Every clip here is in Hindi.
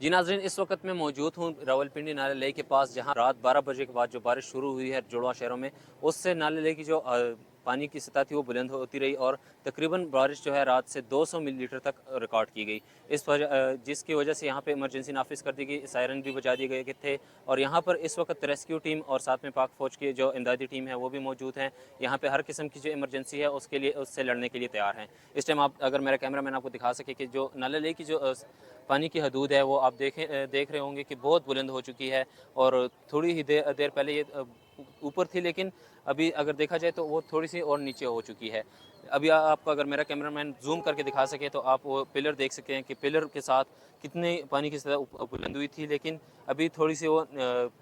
जी नाज़रीन, इस वक्त मैं मौजूद हूँ रावलपिंडी नाले लेक के पास, जहाँ रात 12 बजे के बाद जो बारिश शुरू हुई है जुड़वा शहरों में, उससे नाले लेक की जो पानी की सतह थी वो बुलंद होती रही और तकरीबन बारिश जो है रात से 200 मिलीलीटर तक रिकॉर्ड की गई। जिसकी वजह से यहाँ पे इमरजेंसी नाफिज कर दी गई, सायरन भी बजा दिए गए थे और यहाँ पर इस वक्त रेस्क्यू टीम और साथ में पाक फ़ौज की जो इमदादी टीम है वो भी मौजूद हैं। यहाँ पे हर किस्म की जो इमरजेंसी है उसके लिए उससे लड़ने के लिए तैयार हैं। इस टाइम आप अगर मेरा कैमरा मैन आपको दिखा सके कि जो नाले लेक की जो पानी की हदूद है वो आप देख रहे होंगे कि बहुत बुलंद हो चुकी है और थोड़ी ही देर पहले ये ऊपर थी, लेकिन अभी अगर देखा जाए तो वो थोड़ी सी और नीचे हो चुकी है। अभी आपको अगर मेरा कैमरामैन जूम करके दिखा सके तो आप वो पिलर देख सकते हैं कि पिलर के साथ कितने पानी की सतह बुलंद हुई थी, लेकिन अभी थोड़ी सी वो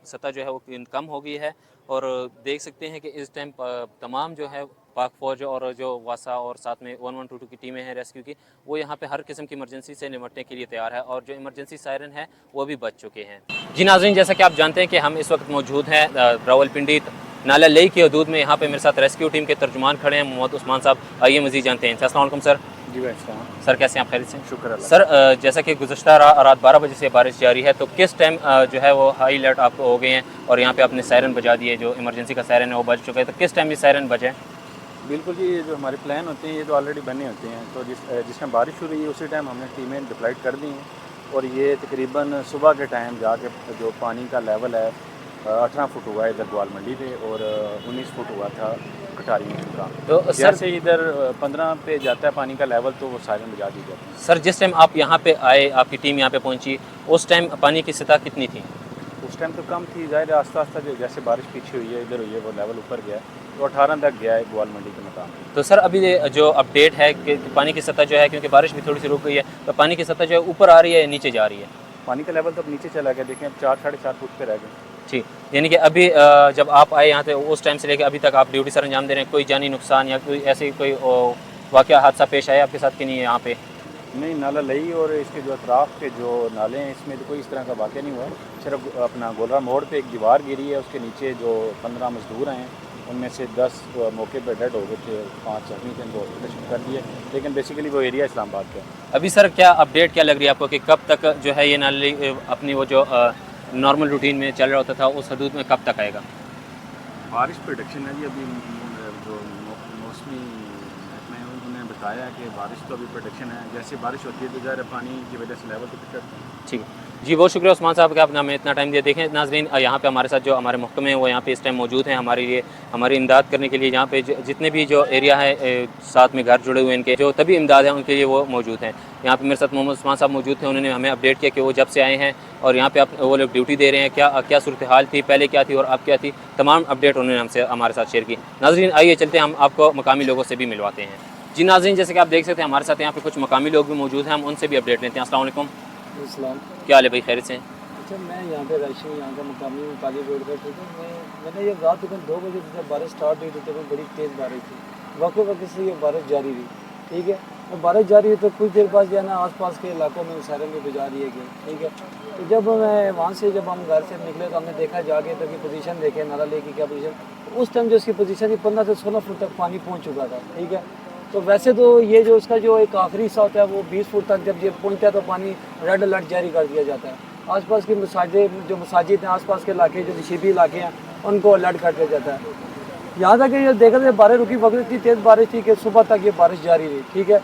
सतह जो है वो कम हो गई है। और देख सकते हैं कि इस टाइम तमाम जो है पाक फ़ौज और जो वासा और साथ में 1122 की टीमें हैं रेस्क्यू की, वो यहाँ पे हर किस्म की इमरजेंसी से निपटने के लिए तैयार है और जो इमरजेंसी सायरन है वो भी बच चुके हैं। जी नाज़रीन, जैसा कि आप जानते हैं कि हम इस वक्त मौजूद हैं रावलपिंडी नाला लेक की हदूद में। यहाँ पे मेरे साथ रेस्क्यू टीम के तर्जुमान खड़े हैं, मोहम्मद उस्मान साहब। आइए मज़ीद जानते हैं। अस्सलाम वालेकुम सर। जी भाई सर कैसे हैं आप? खैरियत से? शुक्र अल्लाह। सर जैसा कि गुज़श्ता रात 12 बजे से बारिश जारी है, तो किस टाइम जो है वो हाई अलर्ट आप हो गए हैं और यहाँ पे आपने सायरन बजा दिए, जो इमरजेंसी का सायरन है वो बज चुका है, तो किस टाइम ये सायरन बजे? बिल्कुल जी, ये जो हमारे प्लान होते हैं ये तो ऑलरेडी बने होते हैं। तो जिस टाइम बारिश हो रही है उसी टाइम हमने टीमें डिप्लॉयड कर दी हैं और ये तकरीबन सुबह के टाइम जाके जो पानी का लेवल है 18 फुट हुआ है इधर ग्वाल मंडी पे और 19 फुट हुआ था कटारी का। तो जैसे इधर 15 पे जाता है पानी का लेवल तो वो सायरन बजा दी जाती है। सर जिस टाइम आप यहाँ पे आए, आपकी टीम यहाँ पे पहुँची, उस टाइम पानी की सतह कितनी थी? उस टाइम तो कम थी, ज़ाहिर है आस्ता आस्ता जो जैसे बारिश पीछे हुई है इधर हुई है वो लेवल ऊपर गया है तो 18 तक गया है ग्वाल मंडी के मुकाम। तो सर अभी जो अपडेट है कि पानी की सतह जो है, क्योंकि बारिश भी थोड़ी सी रुक गई है, तो पानी की सतह जो है ऊपर आ रही है या नीचे जा रही है? पानी का लेवल तो अब नीचे चला गया, देखें अब 4-4.5 फुट पे रह गए। ठीक, यानी कि अभी जब आप आए यहाँ पे उस टाइम से लेकर अभी तक आप ड्यूटी सर अंजाम दे रहे हैं, कोई जानी नुकसान या कोई ऐसे कोई वाक़या हादसा पेश आया आपके साथ कि नहीं है यहाँ पे? नहीं, नाला लई और इसके जो अतराफ़ के जो नाले हैं इसमें तो कोई इस तरह का वाक़या नहीं हुआ। सिर्फ अपना गोलरा मोड़ पे एक दीवार गिरी है, उसके नीचे जो 15 मज़दूर हैं उनमें से 10 मौके पर डेड हो गए थे, 5 जख्मी थे, उनको हॉस्पिटल कर दिए। लेकिन बेसिकली वो एरिया इस्लामाबाद का है। अभी सर क्या अपडेट क्या लग रही है आपको कि कब तक जो है ये नाले अपनी वो जो नॉर्मल रूटीन में चल रहा होता था उस हदूद में कब तक आएगा? बारिश प्रोडिक्शन है जी, अभी जो मौसमी महकमा है उन्होंने बताया है कि बारिश तो अभी प्रोडिक्शन है, जैसे बारिश होती है तो ज़ाहिर है पानी की वजह से लेवल तो पिक करते हैं। ठीक है जी, बहुत शुक्रिया उस्मान साहब कि आपने हमें इतना टाइम दिया। देखें नाजरीन, यहाँ पे हमारे साथ जो हमारे महकमे हैं वो यहाँ पे इस टाइम मौजूद हैं हमारे लिए, हमारी इमदाद करने के लिए। यहाँ पे जितने भी जो एरिया है साथ में घर जुड़े हुए इनके जो तभी इमदाद हैं उनके लिए वो मौजूद हैं। यहाँ पे मेरे साथ मोहम्मद उस्मान साहब मौजूद थे, उन्होंने हमें अपडेट किया कि वो जब से आए हैं और यहाँ पे आप वो लोग ड्यूटी दे रहे हैं, क्या सूरत हाल थी, पहले क्या थी और अब क्या थी, तमाम अपडेट उन्होंने हमसे हमारे साथ शेयर की। नाजरीन आइए चलते हैं, हम आपको मकामी लोगों से भी मिलवाते हैं। जी नाजरीन, जैसे कि आप देख सकते हैं हमारे साथ यहाँ पे कुछ मकामी लोग भी मौजूद हैं, हम उनसे भी अपडेट लेते हैं। अस्सलाम वालेकुम। इस्लाम। क्या हाल है भाई? खैरियत से? अच्छा, मैं यहाँ पे रैशी हूँ, यहाँ का मुकामी काली रोड पर। ठीक है, मैंने ये रात तकरीबन 2 बजे से जब बारिश स्टार्ट हुई तो तकरीबन बड़ी तेज़ बारिश थी, वक्त से ये बारिश जारी रही। ठीक है, और बारिश जारी हुई तो कुछ देर बाद जो है ना आसपास के इलाकों में सायरन भी बजा दिए गए। ठीक है, तो जब मैं वहाँ से जब हम घर से निकले तो हमने देखा जाके तो की पोजीशन देखे नाला लेक की क्या पोजीशन, तो उस टाइम जो उसकी पोजीशन थी 15 से 16 फुट तक पानी पहुँच चुका था। ठीक है, तो वैसे तो ये जो उसका जो एक आखिरी हिस्सा होता है वो 20 फुट तक जब ये पहुँचता है तो पानी रेड अलर्ट जारी कर दिया जाता है। आसपास की मसाजिद हैं, आसपास के इलाके जो नशीबी इलाके हैं उनको अलर्ट कर दिया जाता है। यहाँ तक ये देखा जाए बारिश रुकी, वक्त इतनी तेज़ बारिश थी कि सुबह तक ये बारिश जारी रही। ठीक है,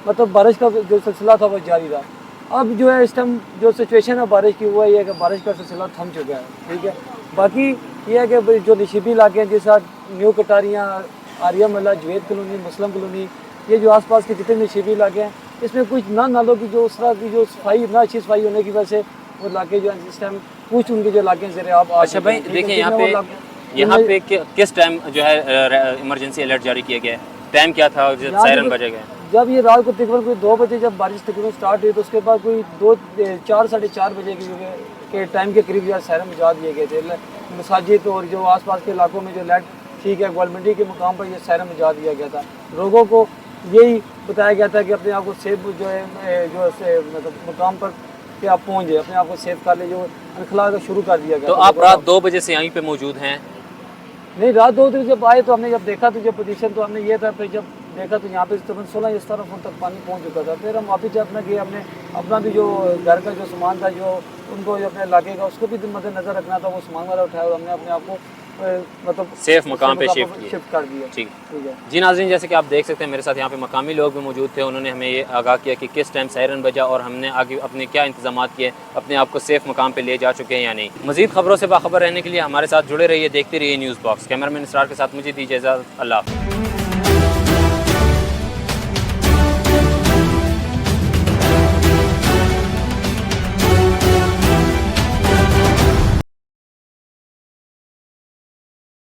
मतलब बारिश का जो सिलसिला था वो जारी रहा। अब जो है इस टाइम जो सिचुएशन है बारिश की वो है ये कि बारिश का सिलसिला थम चुका है। ठीक है, बाकी ये है कि जो नशीबी इलाके हैं जैसा न्यू कटारियाँ, आर्या मल्ला, जवेद कॉलोनी, मुस्लिम कॉलोनी, ये जो आसपास के जितने नशीबी इलाके हैं इसमें कुछ ना नालों की जो उस तरह की जो सफाई ना अच्छी सफाई होने की वजह से वो इलाके जो है इस टाइम कुछ उनके जो इलाके हैं आप। अच्छा भाई देखिए, यहाँ पे किस टाइम जो है इमरजेंसी अलर्ट जारी किया गया है? टाइम क्या था जब सायरन बजेगा? जब ये रात को तकरीबन कोई 2 बजे जब बारिश तकरीबन स्टार्ट हुई तो उसके बाद कोई 4 साढ़े 4 बजे के टाइम के करीब जो सायरन बजा दिए गए थे। मसाजिद और जो आसपास के इलाकों में जो लाइट ठीक है ग्वाल मंडी के मुकाम पर ये सायरन बजा दिया गया था। लोगों को यही बताया गया था कि अपने आप को सेफ जो है जो मतलब मुकाम पर कि आप पहुँच जाए, अपने आप को सेफ कर ले, जो अनखला का शुरू कर दिया गया। तो आप रात 2 बजे से यहीं पे मौजूद हैं? नहीं, रात 2 बजे जब आए तो हमने जब देखा तो जब पोजीशन तो हमने ये था, फिर जब देखा तो यहाँ पे तकरीबन 16-17 फुट तक पानी पहुँच चुका था। फिर हम वापस जब अपना गए, हमने अपना भी जो घर का जो सामान था, जो उनको जो अपने इलाके का, उसको भी मद्देनजर रखना था, वो सामान वाला उठाया और हमने अपने आप को मतलब सेफ मकाम पे शिफ्ट कर दिया। ठीक ठीक है जी नाज़रीन, जैसे कि आप देख सकते हैं मेरे साथ यहाँ पे मकामी लोग भी मौजूद थे। उन्होंने हमें ये आगाह किया कि किस टाइम सायरन बजा और हमने आगे अपने क्या इंतजाम किए, अपने आप को सेफ मकाम पे ले जा चुके हैं या नहीं। मज़ीद खबरों से बाखबर रहने के लिए हमारे साथ जुड़े रहिए, देखते रहिए न्यूज़ बॉक्स। कैमरामैन इसरार के साथ मुझे दीजिए इजाज़त। अल्लाह हाफ़िज़।